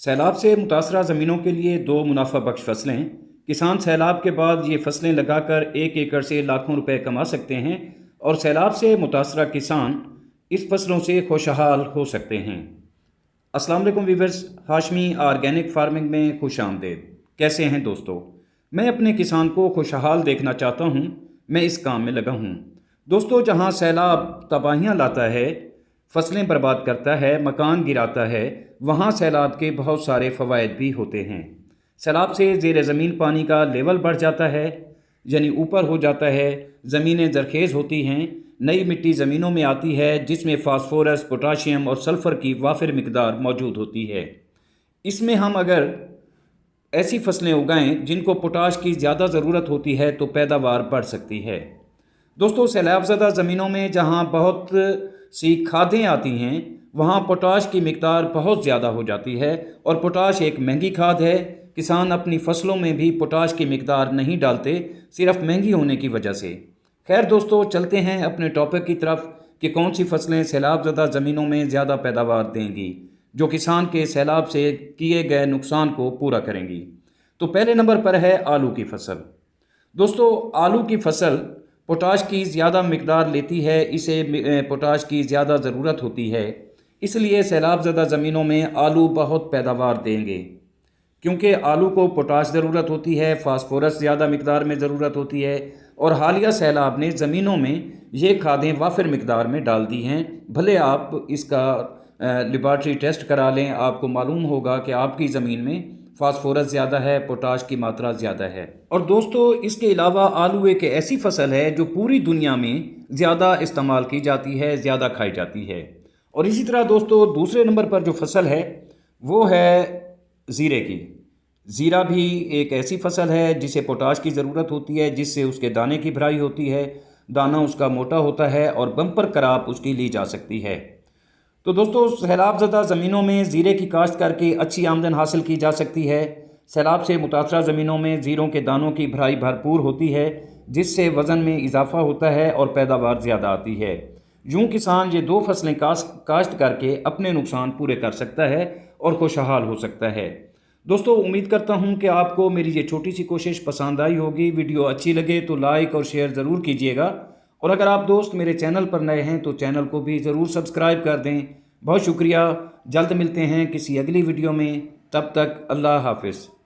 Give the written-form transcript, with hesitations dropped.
सैलाब से मुतासरा ज़मीनों के लिए दो मुनाफा बख्श फसलें। किसान सैलाब के बाद ये फसलें लगाकर 1 एकड़ से लाखों रुपए कमा सकते हैं और सैलाब से मुतासरा किसान इस फसलों से खुशहाल हो सकते हैं। अस्सलाम वालेकुम वीवर्स, हाशमी ऑर्गेनिक फार्मिंग में खुश आमदेद। कैसे हैं दोस्तों? मैं अपने किसान को खुशहाल देखना चाहता हूँ। मैं इस काम में लगा हूँ। दोस्तों, जहाँ सैलाब तबाहियाँ लाता है, फसलें बर्बाद करता है, मकान गिराता है, वहाँ सैलाब के बहुत सारे फ़वाइद भी होते हैं। सैलाब से ज़ेर ज़मीन पानी का लेवल बढ़ जाता है, यानी ऊपर हो जाता है। ज़मीनें ज़रखेज़ होती हैं, नई मिट्टी ज़मीनों में आती है जिसमें फ़ॉस्फोरस, पोटाशियम और सल्फ़र की वाफिर मिकदार मौजूद होती है। इसमें हम अगर ऐसी फसलें उगाएं जिनको पोटाश की ज़्यादा ज़रूरत होती है तो पैदावार बढ़ सकती है। दोस्तों, सैलाबज़दा ज़मीनों में जहाँ बहुत सी खादें आती हैं वहाँ पोटाश की मिकदार बहुत ज़्यादा हो जाती है और पोटाश एक महंगी खाद है। किसान अपनी फसलों में भी पोटाश की मिकदार नहीं डालते, सिर्फ महंगी होने की वजह से। खैर दोस्तों, चलते हैं अपने टॉपिक की तरफ कि कौन सी फसलें सैलाबज़दा ज़मीनों में ज़्यादा पैदावार देंगी, जो किसान के सैलाब से किए गए नुकसान को पूरा करेंगी। तो पहले नंबर पर है आलू की फसल। दोस्तों, आलू की फसल पोटाश की ज़्यादा मिकदार लेती है, इसे पोटाश की ज़्यादा ज़रूरत होती है, इसलिए सैलाबज़दा ज़मीनों में आलू बहुत पैदावार देंगे। क्योंकि आलू को पोटाश ज़रूरत होती है, फास्फोरस ज़्यादा मिकदार में ज़रूरत होती है और हालिया सैलाब ने ज़मीनों में ये खादें वाफिर मिकदार में डाल दी हैं। भले आप इसका लेबॉरेटरी टेस्ट करा लें, आपको मालूम होगा कि आपकी ज़मीन में फास्फोरस ज़्यादा है, पोटाश की मात्रा ज़्यादा है। और दोस्तों, इसके अलावा आलू एक ऐसी फसल है जो पूरी दुनिया में ज़्यादा इस्तेमाल की जाती है, ज़्यादा खाई जाती है। और इसी तरह दोस्तों, दूसरे नंबर पर जो फसल है वो है ज़ीरे की। ज़ीरा भी एक ऐसी फसल है जिसे पोटाश की ज़रूरत होती है, जिससे उसके दाने की भराई होती है, दाना उसका मोटा होता है और बम्पर क्रॉप उसकी ली जा सकती है। तो दोस्तों, सैलाबज़दा ज़मीनों में ज़ीरे की काश्त करके अच्छी आमदन हासिल की जा सकती है। सैलाब से मुतासरा ज़मीनों में ज़ीरों के दानों की भराई भरपूर होती है, जिससे वज़न में इजाफा होता है और पैदावार ज़्यादा आती है। यूँ किसान ये दो फसलें काश्त करके अपने नुकसान पूरे कर सकता है और खुशहाल हो सकता है। दोस्तों, उम्मीद करता हूँ कि आपको मेरी ये छोटी सी कोशिश पसंद आई होगी। वीडियो अच्छी लगे तो लाइक और शेयर ज़रूर कीजिएगा और अगर आप दोस्त मेरे चैनल पर नए हैं तो चैनल को भी ज़रूर सब्सक्राइब कर दें। बहुत शुक्रिया। जल्द मिलते हैं किसी अगली वीडियो में। तब तक अल्लाह हाफ़िज़।